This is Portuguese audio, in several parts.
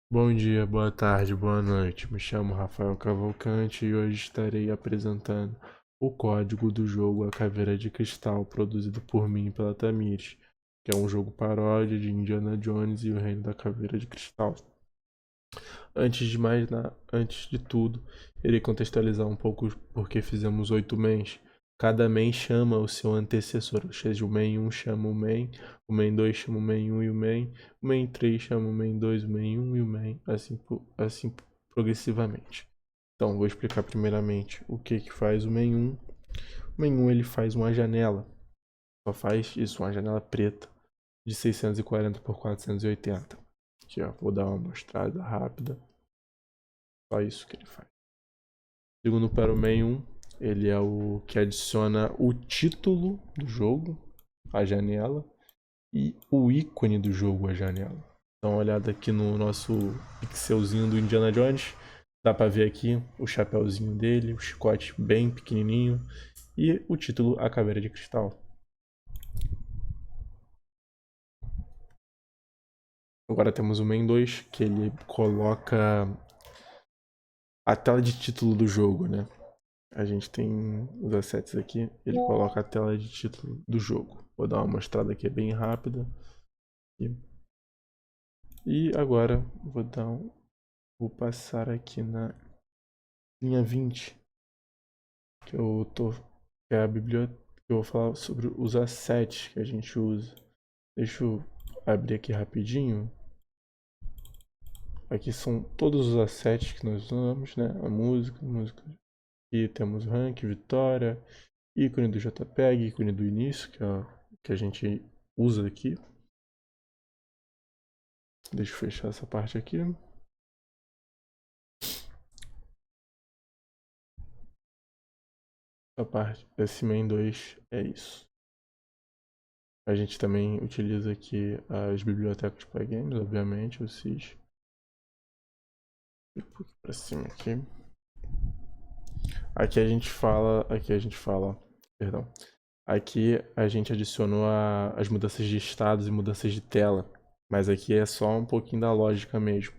Bom dia, boa tarde, boa noite. Me chamo Rafael Cavalcante e hoje estarei apresentando o código do jogo A Caveira de Cristal, produzido por mim e pela Tamires, que é um jogo paródia de Indiana Jones e o Reino da Caveira de Cristal. Antes de tudo, irei contextualizar um pouco porque fizemos 8 mains. Cada main chama o seu antecessor, ou seja, o main 1 chama o main 2 chama o main 1 e o main 3 chama o main 2, o main 1 e o main, assim progressivamente. Então, vou explicar primeiramente o que faz o main 1. O main 1 ele faz uma janela, só faz isso, uma janela preta de 640 por 480. Aqui, ó, vou dar uma mostrada rápida. Só isso que ele faz. Segundo para o main 1, ele é o que adiciona o título do jogo, a janela, e o ícone do jogo, a janela. Dá uma olhada aqui no nosso pixelzinho do Indiana Jones. Dá para ver aqui o chapéuzinho dele, o chicote bem pequenininho e o título A Caveira de Cristal. Agora temos o main 2, que ele coloca a tela de título do jogo, né? A gente tem os assets aqui, ele coloca a tela de título do jogo. Vou dar uma mostrada aqui bem rápida. E agora vou passar aqui na linha 20, que é a biblioteca, que eu vou falar sobre os assets que a gente usa. Deixa eu abrir aqui rapidinho. Aqui são todos os assets que nós usamos, né? A música. Aqui temos rank, vitória, ícone do JPEG, ícone do início, que é o que a gente usa aqui. Deixa eu fechar essa parte aqui. A parte desse main 2 é isso. A gente também utiliza aqui as bibliotecas para games, obviamente, o SIS. Um pouco para cima aqui. Aqui a gente fala, perdão. Aqui a gente adicionou as mudanças de estados e mudanças de tela, mas aqui é só um pouquinho da lógica mesmo.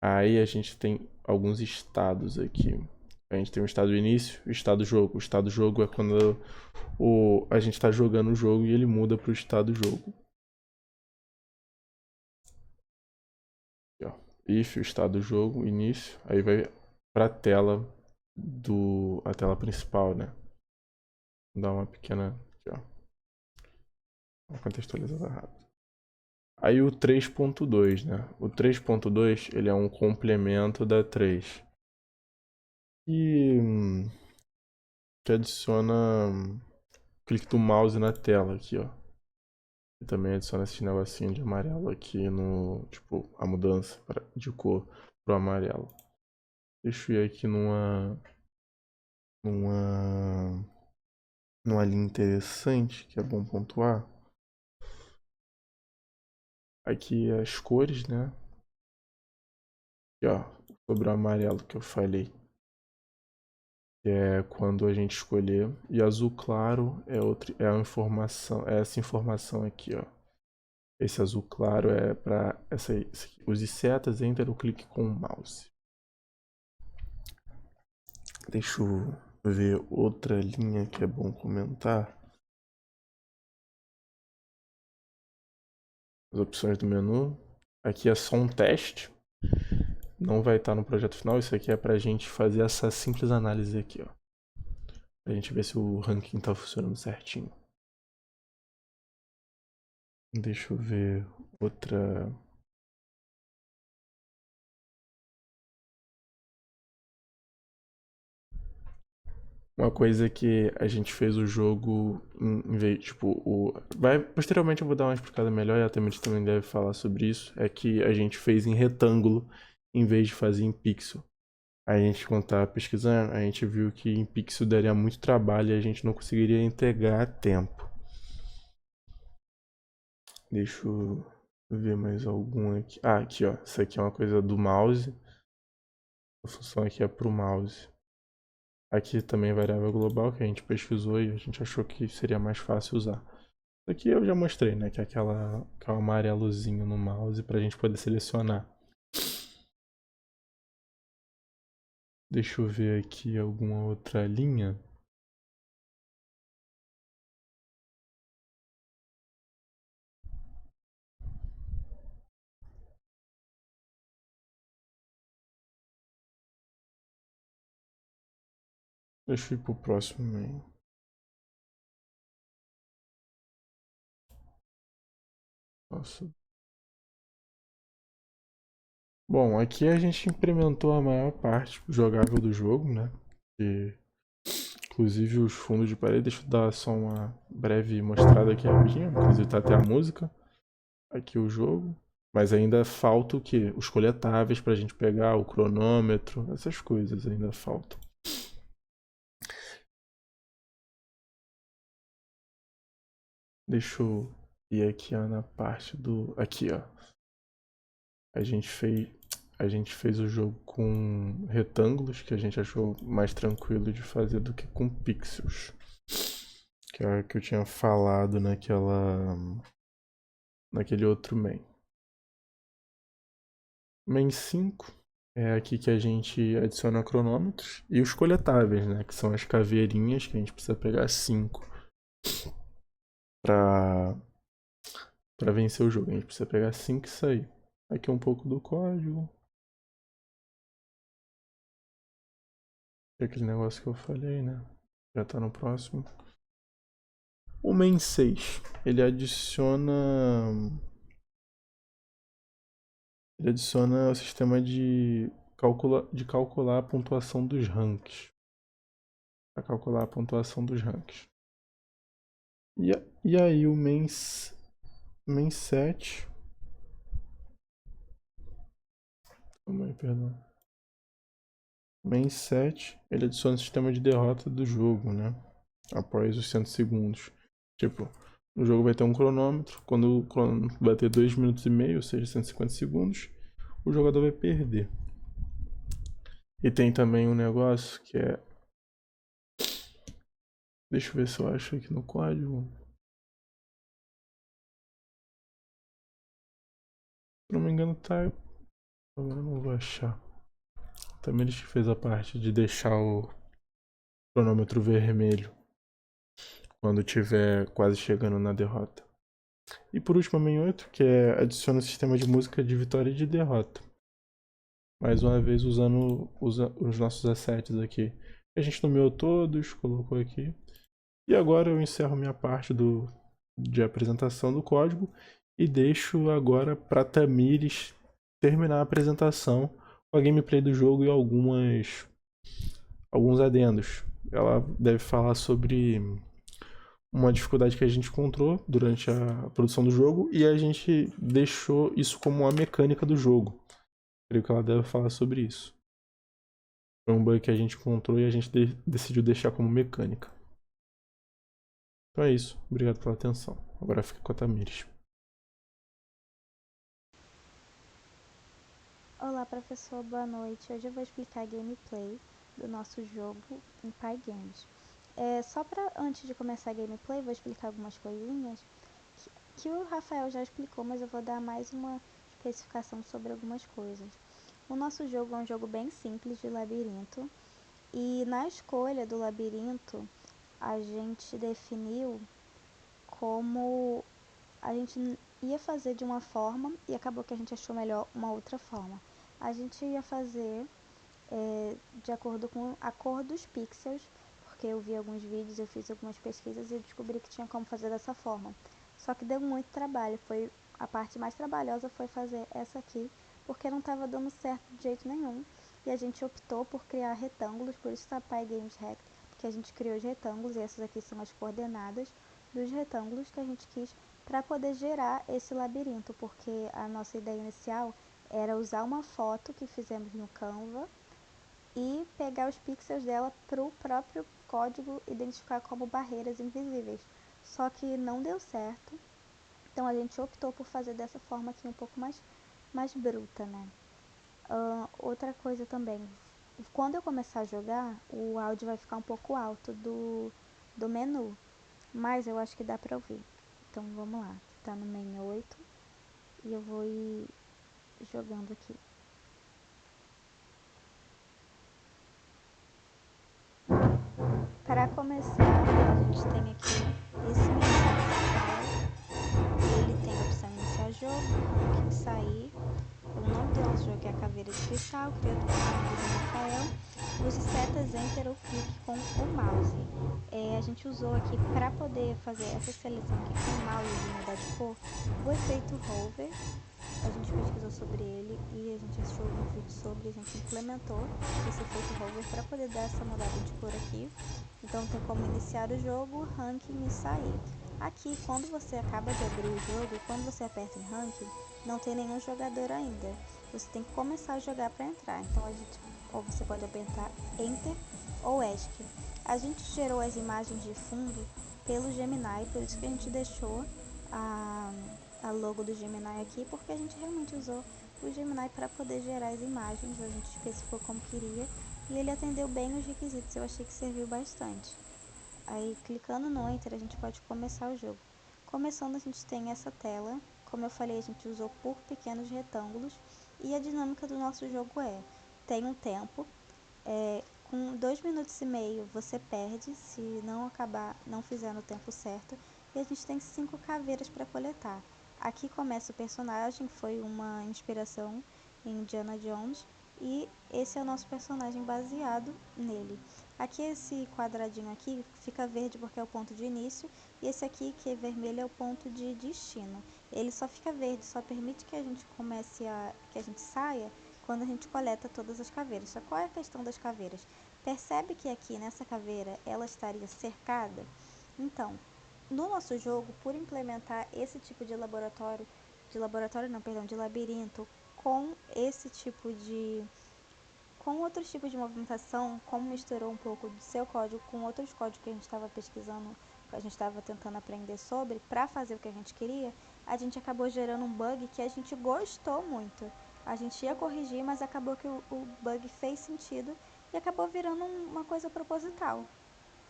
Aí a gente tem alguns estados aqui. A gente tem o estado início e o estado jogo. O estado jogo é quando a gente está jogando o jogo e ele muda para o estado jogo. Aqui, ó. If, o estado jogo, início. Aí vai para a tela a tela principal, né? Vou dar uma pequena aqui, ó. Uma contextualizada rápida. Aí o 3.2, né? O 3.2 ele é um complemento da 3. E que adiciona clique do mouse na tela aqui, ó. E também adiciona esse negocinho de amarelo aqui no, tipo, a mudança de cor pro amarelo. Deixa eu ir aqui numa linha interessante que é bom pontuar. Aqui as cores, né? Aqui, ó, sobre o amarelo que eu falei. Que é quando a gente escolher. E azul claro é a informação, é essa informação aqui, ó. Esse azul claro é para use setas, enter ou clique com o mouse. Deixa eu ver outra linha que é bom comentar. As opções do menu. Aqui é só um teste. Não vai estar no projeto final. Isso aqui é pra gente fazer essa simples análise aqui, ó. Pra gente ver se o ranking tá funcionando certinho. Deixa eu ver outra. Uma coisa que a gente fez o jogo em vez, tipo, posteriormente eu vou dar uma explicada melhor e a Tamit também deve falar sobre isso, é que a gente fez em retângulo em vez de fazer em pixel. A gente, quando tava pesquisando, a gente viu que em pixel daria muito trabalho e a gente não conseguiria entregar a tempo. Deixa eu ver mais algum aqui. Ah, aqui ó, isso aqui é uma coisa do mouse. A função aqui é pro mouse. Aqui também variável global que a gente pesquisou e a gente achou que seria mais fácil usar. Isso aqui eu já mostrei, né? Que é aquele amarelozinho no mouse pra gente poder selecionar. Deixa eu ver aqui alguma outra linha. Deixa eu ir pro próximo main. Nossa. Bom, aqui a gente implementou a maior parte jogável do jogo, né? E, inclusive os fundos de parede. Deixa eu dar só uma breve mostrada aqui rapidinho. Inclusive tá até a música. Aqui o jogo. Mas ainda falta o quê? Os coletáveis pra gente pegar, o cronômetro, essas coisas ainda faltam. Deixa eu ir aqui ó, na parte do. Aqui, ó. A gente fez. A gente fez o jogo com retângulos, que a gente achou mais tranquilo de fazer do que com pixels. Que é o que eu tinha falado naquele outro main. Main 5 é aqui que a gente adiciona cronômetros e os coletáveis, né? Que são as caveirinhas que a gente precisa pegar 5 para vencer o jogo. A gente precisa pegar 5 e sair. Aqui um pouco do código. Aquele negócio que eu falei, né? Já tá no próximo. O main 6, ele adiciona o sistema de calcular a pontuação dos ranks. Para calcular a pontuação dos ranks. E aí o main 7. Calma aí, perdão. Main 7, ele adiciona o sistema de derrota do jogo, né? Após os 100 segundos. Tipo, o jogo vai ter um cronômetro. Quando o cronômetro bater 2 minutos e meio, ou seja, 150 segundos, o jogador vai perder. E tem também um negócio que é. Deixa eu ver se eu acho aqui no código. Se não me engano, tá. Agora eu não vou achar. Também ele fez a parte de deixar o cronômetro vermelho quando tiver quase chegando na derrota. E por último, a main 8, que é adiciona o sistema de música de vitória e de derrota. Mais uma vez usando os nossos assets aqui. A gente nomeou todos, colocou aqui. E agora eu encerro minha parte de apresentação do código e deixo agora para Tamires terminar a apresentação com a gameplay do jogo e alguns adendos. Ela deve falar sobre uma dificuldade que a gente encontrou durante a produção do jogo e a gente deixou isso como uma mecânica do jogo. Creio que ela deve falar sobre isso. Foi um bug que a gente encontrou e a gente decidiu deixar como mecânica. Então é isso. Obrigado pela atenção. Agora fica com a Tamires. Olá, professor, boa noite. Hoje eu vou explicar a gameplay do nosso jogo em Pygames. Só para antes de começar a gameplay, vou explicar algumas coisinhas que o Rafael já explicou, mas eu vou dar mais uma especificação sobre algumas coisas. O nosso jogo é um jogo bem simples de labirinto e na escolha do labirinto a gente definiu como a gente ia fazer de uma forma e acabou que a gente achou melhor uma outra forma. A gente ia fazer de acordo com a cor dos pixels, porque eu vi alguns vídeos, eu fiz algumas pesquisas e descobri que tinha como fazer dessa forma. Só que deu muito trabalho, foi a parte mais trabalhosa foi fazer essa aqui, porque não estava dando certo de jeito nenhum. E a gente optou por criar retângulos, por isso está Pygames Hack, porque a gente criou os retângulos e essas aqui são as coordenadas dos retângulos que a gente quis para poder gerar esse labirinto, porque a nossa ideia inicial era usar uma foto que fizemos no Canva e pegar os pixels dela para o próprio código identificar como barreiras invisíveis. Só que não deu certo, então a gente optou por fazer dessa forma aqui um pouco mais bruta, né? Outra coisa também, quando eu começar a jogar, o áudio vai ficar um pouco alto do menu, mas eu acho que dá pra ouvir. Então vamos lá, tá no main 8 e eu vou ir jogando aqui. Para começar, a gente tem aqui esse menu principal. Ele tem a opção iniciar jogo, ranking, sair. O nome do nosso jogo é a Caveira de Cristal, criado por Rafael. Use setas Enter ou clique com o mouse. A gente usou aqui para poder fazer essa seleção aqui com o mouse de mudar de cor o efeito hover. A gente pesquisou sobre ele e a gente achou um vídeo sobre, a gente implementou esse efeito hover para poder dar essa mudada de cor aqui. Então tem como iniciar o jogo, ranking e sair. Aqui, quando você acaba de abrir o jogo, quando você aperta em ranking, não tem nenhum jogador ainda. Você tem que começar a jogar para entrar. Então ou você pode apertar Enter ou ESC. A gente gerou as imagens de fundo pelo Gemini, por isso que a gente deixou a logo do Gemini aqui, porque a gente realmente usou o Gemini para poder gerar as imagens, a gente especificou como queria e ele atendeu bem os requisitos, eu achei que serviu bastante. Aí clicando no Enter a gente pode começar o jogo. Começando, a gente tem essa tela, como eu falei, a gente usou por pequenos retângulos e a dinâmica do nosso jogo tem um tempo, com 2 minutos e meio você perde se não fizer no tempo certo, e a gente tem 5 caveiras para coletar. Aqui começa o personagem, foi uma inspiração em Indiana Jones, e esse é o nosso personagem baseado nele. Aqui esse quadradinho aqui fica verde porque é o ponto de início, e esse aqui que é vermelho é o ponto de destino. Ele só fica verde, só permite que a gente que a gente saia quando a gente coleta todas as caveiras. Só qual é a questão das caveiras? Percebe que aqui nessa caveira ela estaria cercada? Então, no nosso jogo, por implementar esse tipo de de labirinto com com outros tipos de movimentação, como misturou um pouco do seu código com outros códigos que a gente estava pesquisando, que a gente estava tentando aprender sobre, para fazer o que a gente queria, a gente acabou gerando um bug que a gente gostou muito. A gente ia corrigir, mas acabou que o bug fez sentido e acabou virando uma coisa proposital.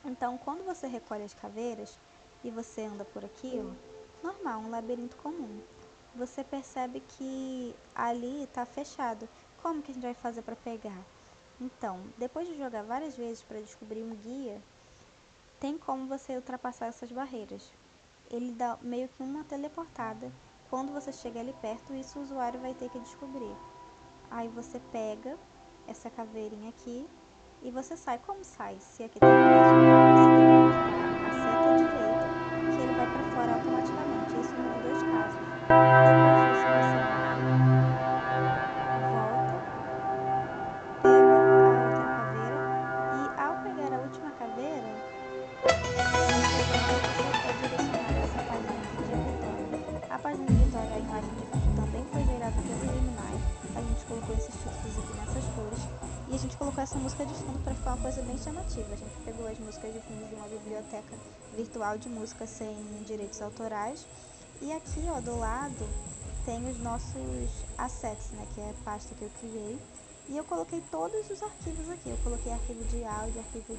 Então, quando você recolhe as caveiras e você anda por aqui, ó, normal, um labirinto comum, você percebe que ali está fechado. Como que a gente vai fazer para pegar? Então, depois de jogar várias vezes para descobrir um guia, tem como você ultrapassar essas barreiras. Ele dá meio que uma teleportada. Quando você chega ali perto, isso o usuário vai ter que descobrir. Aí você pega essa caveirinha aqui e você sai. Como sai? Se aqui tem você tem que apertar a seta direita, que ele vai para fora automaticamente. Isso nos dois casos. Depois disso você vai, volta, pega a outra caveira e ao pegar a última caveira, você é direcionado a essa página aqui de vitória. A página de vitória, a imagem de fundo também foi gerada pelo Gemini. A gente colocou esses títulos aqui nessas cores. E a gente colocou essa música de fundo para ficar uma coisa bem chamativa. A gente pegou as músicas de fundo de uma biblioteca virtual de música sem direitos autorais. E aqui, ó, do lado, tem os nossos assets, né, que é a pasta que eu criei. E eu coloquei todos os arquivos aqui. Eu coloquei arquivo de áudio, arquivo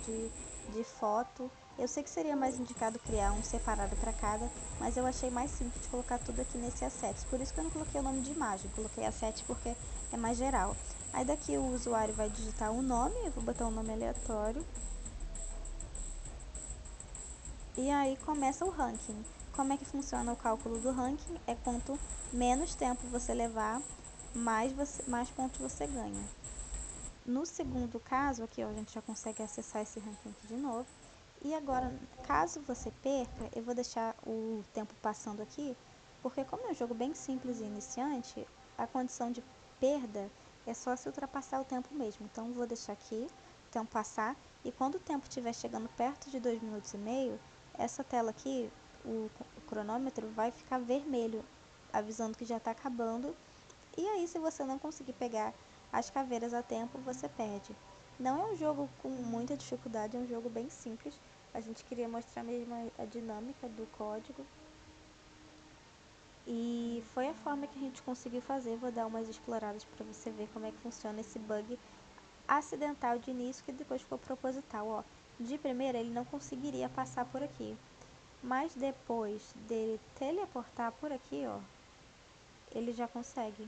de foto. Eu sei que seria mais indicado criar um separado para cada, mas eu achei mais simples de colocar tudo aqui nesse assets. Por isso que eu não coloquei o nome de imagem, coloquei asset porque é mais geral. Aí daqui o usuário vai digitar um nome, eu vou botar um nome aleatório. E aí começa o ranking. Como é que funciona o cálculo do ranking? É quanto menos tempo você levar, mais pontos você ganha. No segundo caso, aqui ó, a gente já consegue acessar esse ranking aqui de novo. E agora, caso você perca, eu vou deixar o tempo passando aqui, porque como é um jogo bem simples e iniciante, a condição de perda é só se ultrapassar o tempo mesmo. Então, vou deixar aqui o tempo passar, e quando o tempo estiver chegando perto de 2 minutos e meio, essa tela aqui, o cronômetro vai ficar vermelho, avisando que já está acabando. E aí, se você não conseguir pegar as caveiras a tempo, você perde. Não é um jogo com muita dificuldade, é um jogo bem simples. A gente queria mostrar mesmo a dinâmica do código. E foi a forma que a gente conseguiu fazer. Vou dar umas exploradas para você ver como é que funciona esse bug acidental de início, que depois ficou proposital. Ó, de primeira ele não conseguiria passar por aqui, mas depois dele teleportar por aqui, ó, ele já consegue.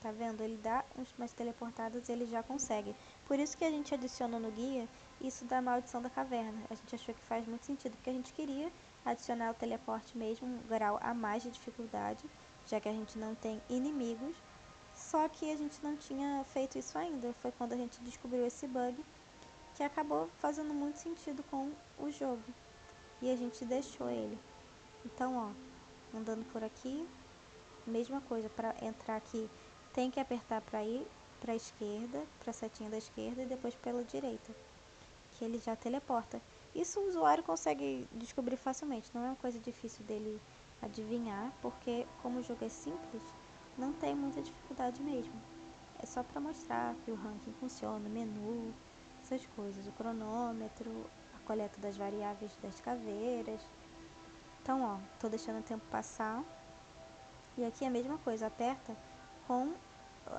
Tá vendo? Ele dá umas teleportadas e ele já consegue. Por isso que a gente adicionou no guia isso da maldição da caverna. A gente achou que faz muito sentido, porque a gente queria adicionar o teleporte mesmo, um grau a mais de dificuldade, já que a gente não tem inimigos. Só que a gente não tinha feito isso ainda. Foi quando a gente descobriu esse bug que acabou fazendo muito sentido com o jogo. E a gente deixou ele. Então, ó, andando por aqui, mesma coisa, para entrar aqui tem que apertar para ir para a esquerda, para a setinha da esquerda e depois pela direita, que ele já teleporta. Isso o usuário consegue descobrir facilmente, não é uma coisa difícil dele adivinhar, porque como o jogo é simples, não tem muita dificuldade mesmo. É só para mostrar que o ranking funciona, o menu, essas coisas, o cronômetro, a coleta das variáveis das caveiras. Então, ó, tô deixando o tempo passar. E aqui é a mesma coisa, aperta com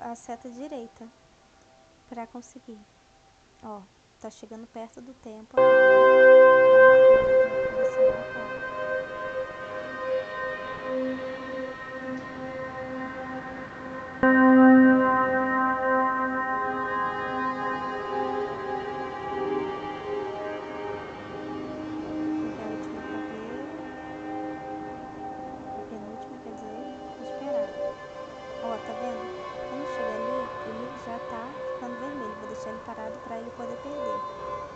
a seta direita para conseguir. Ó, tá chegando perto do tempo pegar a última caveira, a penúltima, quer dizer, e esperar. Ó, tá vendo? Quando chega ali, ele já tá ficando vermelho. Vou deixar ele parado para ele poder perder.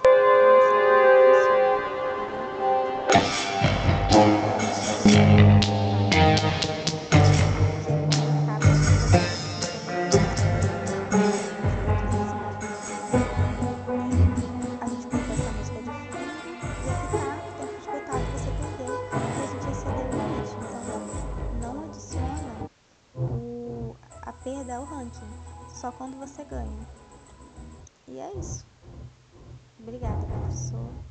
Vou mostrar como é que funciona a gameplay. Que quando acaba aqui, você tem que sincronizar os controles imagens dele. A gente colocou essa música de fundo e aqui tá o tempo esgotado, você perdeu e a gente excedeu o limite. Então, não adiciona a perda ao ranking, só quando você ganha. E é isso. Obrigada, professor.